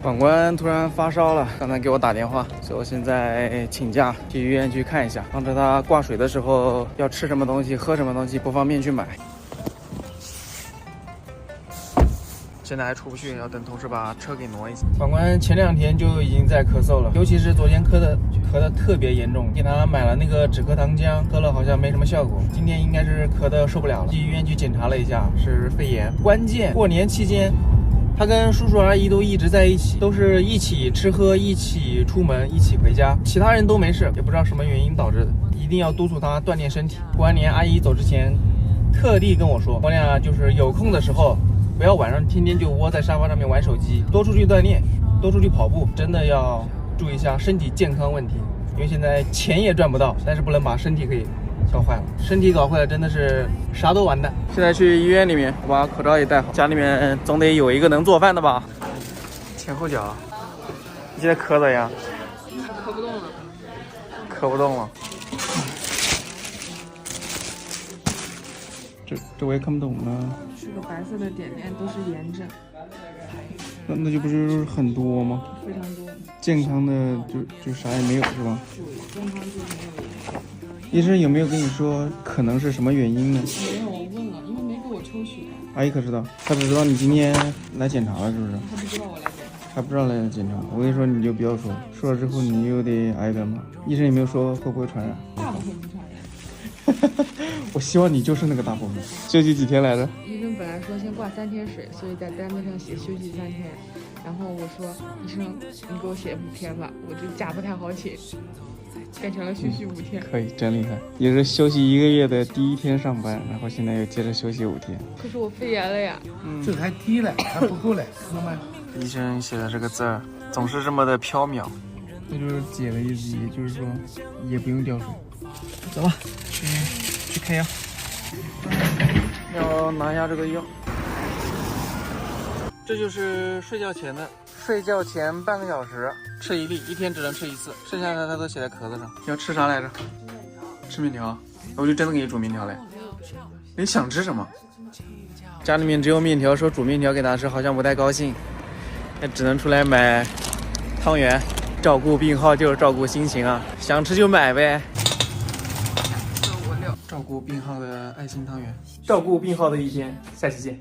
管官突然发烧了，刚才给我打电话，所以我现在请假去医院去看一下，防止他挂水的时候要吃什么东西、喝什么东西不方便去买。现在还出不去，要等同事把车给挪一下。管官前2天就已经在咳嗽了，尤其是昨天咳的特别严重，给他买了那个止咳糖浆，喝了好像没什么效果。今天应该是咳的受不了了，去医院去检查了一下，是肺炎。关键过年期间，他跟叔叔阿姨都一直在一起，都是一起吃喝，一起出门，一起回家，其他人都没事，也不知道什么原因导致的。一定要督促他锻炼身体。过完年阿姨走之前，特地跟我说，我俩就是有空的时候。不要晚上天天就窝在沙发上面玩手机，多出去锻炼，多出去跑步，真的要注意一下身体健康问题。因为现在钱也赚不到，但是不能把身体给搞坏了，身体搞坏了真的是啥都完蛋。现在去医院里面，我把口罩也戴好，家里面总得有一个能做饭的吧。前后脚，你现在咳咋样？咳不动了，咳不动了。这我也看不懂呢。是个白色的点点，都是炎症。那就不是很多吗？非常多。健康的就啥也没有是吧？对，健康就没有炎症。医生有没有跟你说可能是什么原因呢？没有，我问了，因为没给我抽血。阿姨可知道，她只知道你今天来检查了是不是？她不知道我来检查。还不知道来检查，我跟你说你就不要说，说了之后你又得挨个骂。医生有没有说会不会传染？大部分不传染。我希望你就是那个大部分。休息几天来着？医生本来说先挂3天水，所以在单子上写休息3天。然后我说医生，你给我写5天吧，我这假不太好请，变成了休息5天。可以，真厉害。也是休息1个月的第1天上班，然后现在又接着休息5天。可是我肺炎了呀。这还低了，还不够嘞，喝吗？医生写的这个字儿总是这么的飘渺，那就是解的意思，也就是说也不用吊水。走吧，去开药。要拿下这个药。这就是睡觉前的，睡觉前半个小时吃1粒，1天只能吃1次，剩下的他都写在壳子上。你要吃啥来着？吃面条，我就真的给你煮面条嘞。你想吃什么？家里面只有面条，说煮面条给他吃好像不太高兴，那只能出来买汤圆。照顾病号就是照顾心情啊，想吃就买呗。照顾病号的爱心汤圆，照顾病号的一天，下期见。